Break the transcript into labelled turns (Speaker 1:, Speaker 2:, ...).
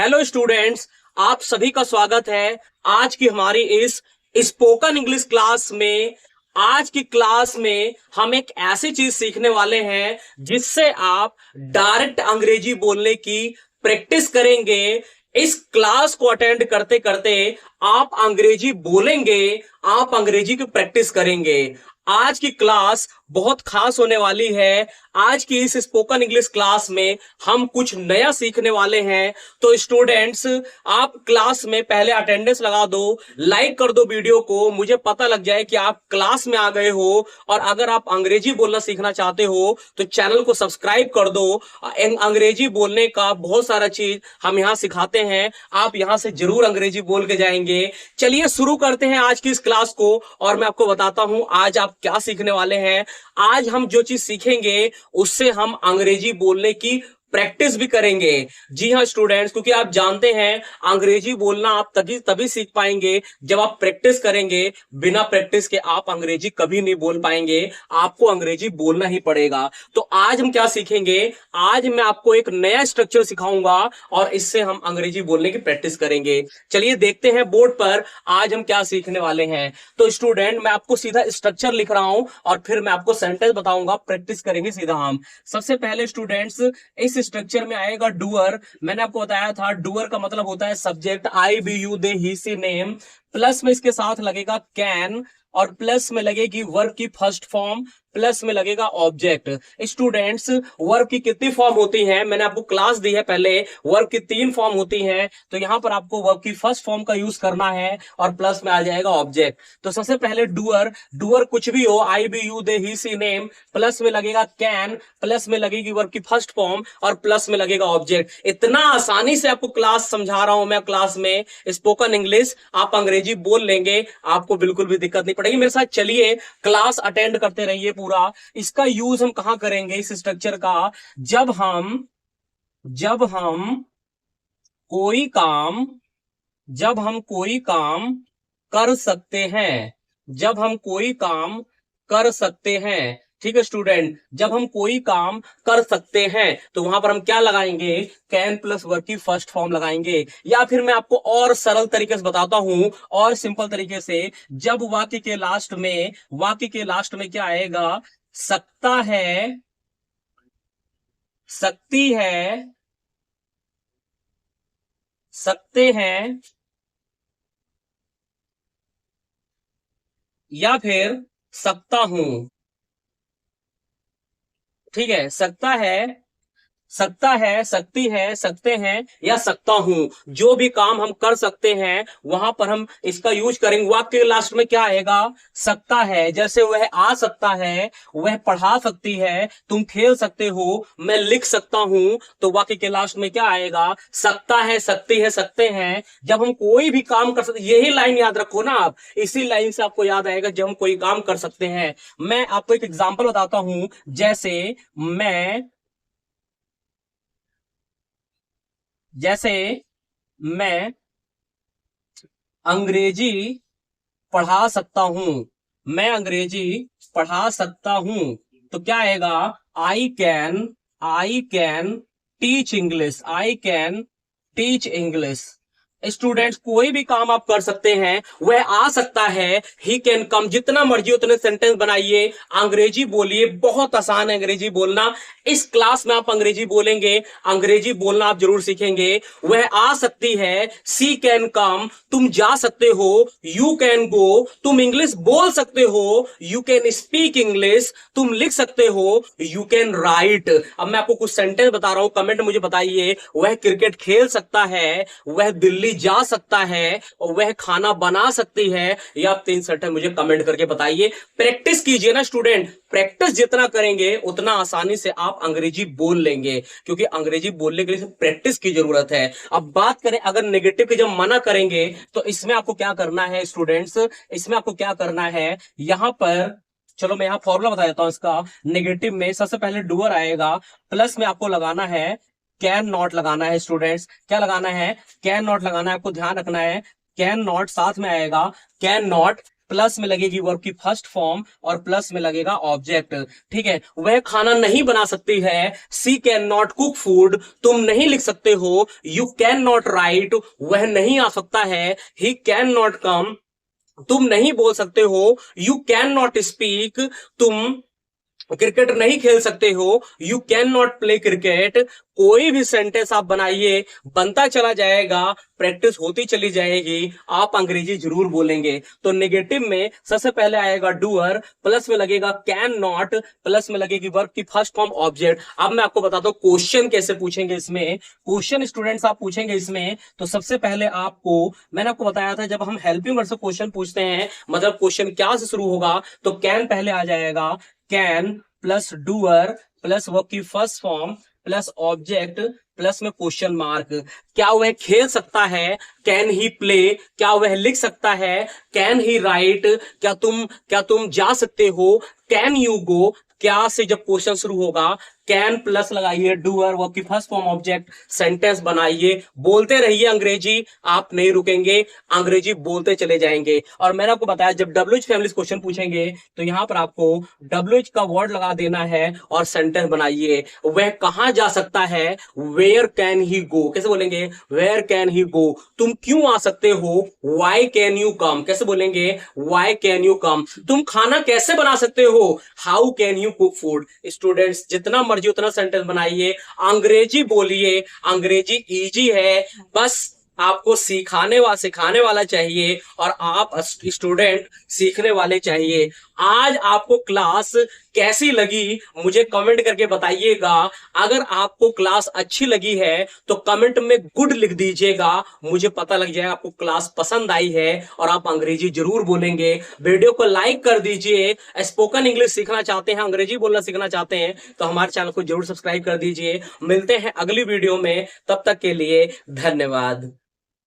Speaker 1: Hello students, आप सभी का स्वागत है आज की हमारी इस स्पोकन इंग्लिश क्लास में। आज की क्लास में हम एक ऐसी चीज सीखने वाले हैं जिससे आप डायरेक्ट अंग्रेजी बोलने की प्रैक्टिस करेंगे। इस क्लास को अटेंड करते करते आप अंग्रेजी बोलेंगे, आप अंग्रेजी की प्रैक्टिस करेंगे। आज की क्लास बहुत खास होने वाली है। आज की इस स्पोकन इंग्लिश क्लास में हम कुछ नया सीखने वाले हैं। तो स्टूडेंट्स, आप क्लास में पहले अटेंडेंस लगा दो, लाइक कर दो वीडियो को, मुझे पता लग जाए कि आप क्लास में आ गए हो। और अगर आप अंग्रेजी बोलना सीखना चाहते हो तो चैनल को सब्सक्राइब कर दो। अंग्रेजी बोलने का बहुत सारा चीज हम यहाँ सिखाते हैं, आप यहाँ से जरूर अंग्रेजी बोल के जाएंगे। चलिए शुरू करते हैं आज की इस क्लास को और मैं आपको बताता हूं आज आप क्या सीखने वाले हैं। आज हम जो चीज सीखेंगे उससे हम अंग्रेजी बोलने की प्रैक्टिस भी करेंगे। जी हाँ स्टूडेंट्स, क्योंकि आप जानते हैं अंग्रेजी बोलना आप तभी सीख पाएंगे जब आप प्रैक्टिस करेंगे। बिना प्रैक्टिस के आप अंग्रेजी कभी नहीं बोल पाएंगे, आपको अंग्रेजी बोलना ही पड़ेगा। तो आज हम क्या सीखेंगे, आज मैं आपको एक नया स्ट्रक्चर सिखाऊंगा और इससे हम अंग्रेजी बोलने की प्रैक्टिस करेंगे। चलिए देखते हैं बोर्ड पर आज हम क्या सीखने वाले हैं। तो स्टूडेंट, मैं आपको सीधा स्ट्रक्चर लिख रहा हूं और फिर मैं आपको सेंटेंस बताऊंगा, प्रैक्टिस करेंगे सीधा हम। सबसे पहले स्टूडेंट्स, इस स्ट्रक्चर में आएगा डूअर। मैंने आपको बताया था डूअर का मतलब होता है सब्जेक्ट, आई B you they he C name. Plus में इसके साथ लगेगा कैन और प्लस में लगेगी वर्ब की फर्स्ट फॉर्म, प्लस में लगेगा ऑब्जेक्ट। स्टूडेंट्स, वर्ब की कितनी फॉर्म होती है मैंने आपको क्लास दी है पहले। वर्ब की 3 फॉर्म होती हैं, तो यहां पर आपको वर्ब की फर्स्ट फॉर्म का यूज करना है और प्लस में आ जाएगा ऑब्जेक्ट। तो सबसे पहले डूअर, डूअर कुछ भी हो, I B you they he C name, plus में लगेगा कैन, प्लस में लगेगी वर्ब की फर्स्ट फॉर्म और प्लस में लगेगा ऑब्जेक्ट। इतना आसानी से आपको क्लास समझा रहा हूं मैं क्लास में स्पोकन इंग्लिश, आप अंग्रेजी बोल लेंगे, आपको बिल्कुल भी दिक्कत नहीं पड़ेगी। मेरे साथ चलिए क्लास अटेंड करते रहिए पूरा। इसका यूज हम कहां करेंगे इस स्ट्रक्चर का, जब हम कोई काम जब हम कोई काम कर सकते हैं, जब हम कोई काम कर सकते हैं। ठीक है स्टूडेंट, जब हम कोई काम कर सकते हैं तो वहां पर हम क्या लगाएंगे, कैन प्लस वर्ब की फर्स्ट फॉर्म लगाएंगे। या फिर मैं आपको और सरल तरीके से बताता हूं और सिंपल तरीके से, जब वाक्य के लास्ट में क्या आएगा, सकता है, सकती है, सकते हैं, या फिर सकता हूं। ठीक है, सकता है, सकती है, सकते हैं या सकता हूं। जो भी काम हम कर सकते हैं वहां पर हम इसका यूज करेंगे। वाक्य के लास्ट में क्या आएगा, सकता है। जैसे वह आ सकता है, वह पढ़ा सकती है, तुम खेल सकते हो, मैं लिख सकता हूं। तो वाक्य के लास्ट में क्या आएगा, सकता है, सकती है, सकते हैं। जब हम कोई भी काम कर सकते, यही लाइन याद रखो ना आप, इसी लाइन से आपको याद आएगा जब हम कोई काम कर सकते हैं। मैं आपको एक एग्जांपल बताता हूं, जैसे मैं अंग्रेजी पढ़ा सकता हूं, मैं अंग्रेजी पढ़ा सकता हूं। तो क्या आएगा, I can teach English, I can teach English. Students, कोई भी काम आप कर सकते हैं, वह आ सकता है, ही कैन कम। जितना मर्जी उतने सेंटेंस बनाइए, अंग्रेजी बोलिए, बहुत आसान है अंग्रेजी बोलना। इस क्लास में आप अंग्रेजी बोलेंगे, अंग्रेजी बोलना आप जरूर सीखेंगे। वह आ सकती है, सी कैन कम, तुम जा सकते हो, यू कैन गो, तुम इंग्लिश बोल सकते हो, यू कैन स्पीक इंग्लिश, तुम लिख सकते हो, यू कैन राइट। अब मैं आपको कुछ सेंटेंस बता रहा हूं, कमेंट मुझे बताइए। वह क्रिकेट खेल सकता है, वह दिल्ली जा सकता है, और वह खाना बना सकती है। या आप 3 सेंटेंस मुझे कमेंट करके बताइए। प्रैक्टिस कीजिए ना स्टूडेंट, प्रैक्टिस जितना करेंगे उतना आसानी से आप अंग्रेजी बोल लेंगे, क्योंकि अंग्रेजी बोलने के लिए प्रैक्टिस की जरूरत है। अब बात करें अगर नेगेटिव की, जब मना करेंगे तो इसमें आपको क्या करना है स्टूडेंट्स, इसमें आपको क्या करना है, यहां पर चलो मैं यहां फॉर्मूला बता देता हूं इसका। नेगेटिव में सबसे पहले डूअर आएगा, प्लस में आपको लगाना है कैन नॉट लगाना है। स्टूडेंट्स, क्या लगाना है, कैन नॉट लगाना है, आपको ध्यान रखना है। कैन नॉट साथ में आएगा, कैन नॉट, प्लस में लगेगी वर्ब की फर्स्ट फॉर्म और प्लस में लगेगा ऑब्जेक्ट। ठीक है, वह खाना नहीं बना सकती है, सी कैन नॉट कुक फूड, तुम नहीं लिख सकते हो, यू कैन नॉट राइट, वह नहीं आ सकता है, ही कैन नॉट कम, तुम नहीं बोल सकते हो, यू कैन नॉट स्पीक, तुम क्रिकेट नहीं खेल सकते हो, you can not play cricket. कोई भी सेंटेंस आप बनाइए, बनता चला जाएगा, प्रैक्टिस होती चली जाएगी, आप अंग्रेजी जरूर बोलेंगे। तो नेगेटिव में सबसे पहले आएगा डूअर, प्लस में लगेगा कैन नॉट, प्लस में लगेगी वर्ब की फर्स्ट फॉर्म ऑब्जेक्ट। अब मैं आपको बताता हूं क्वेश्चन कैसे पूछेंगे इसमें। क्वेश्चन स्टूडेंट्स आप पूछेंगे इसमें, तो सबसे पहले आपको, मैंने आपको बताया था जब हम हेल्पिंग वर्ड से क्वेश्चन पूछते हैं, मतलब क्वेश्चन क्या से शुरू होगा, तो कैन पहले आ जाएगा, can plus doer plus verb की first form plus object plus में क्वेश्चन मार्क। क्या वह खेल सकता है, कैन ही प्ले, क्या वह लिख सकता है, कैन ही राइट, क्या तुम जा सकते हो, कैन यू गो। क्या से जब क्वेश्चन शुरू होगा, कैन प्लस लगाइए डूअर वर्ब की फर्स्ट फॉर्म ऑब्जेक्ट, सेंटेंस बनाइए, बोलते रहिए अंग्रेजी, आप नहीं रुकेंगे, अंग्रेजी बोलते चले जाएंगे। और मैंने आपको बताया जब WH फैमिली क्वेश्चन पूछेंगे तो यहां पर आपको WH का वर्ड लगा देना है और सेंटेंस बनाइए। वह कहां जा सकता है, वेयर कैन ही गो, कैसे बोलेंगे, वेयर कैन ही गो। तुम क्यों आ सकते हो, वाई कैन यू कम, कैसे बोलेंगे, वाई कैन यू कम। तुम खाना कैसे बना सकते हो, how can you cook food. Students जितना मर्जी उतना सेंटेंस बनाइए, अंग्रेजी बोलिए, अंग्रेजी इजी है, बस आपको सिखाने वाला चाहिए और आप स्टूडेंट सीखने वाले चाहिए। आज आपको क्लास कैसी लगी मुझे कमेंट करके बताइएगा। अगर आपको क्लास अच्छी लगी है तो कमेंट में गुड लिख दीजिएगा, मुझे पता लग जाएगा आपको क्लास पसंद आई है और आप अंग्रेजी जरूर बोलेंगे। वीडियो को लाइक कर दीजिए। स्पोकन इंग्लिश सीखना चाहते हैं, अंग्रेजी बोलना सीखना चाहते हैं तो हमारे चैनल को जरूर सब्सक्राइब कर दीजिए। मिलते हैं अगली वीडियो में, तब तक के लिए धन्यवाद।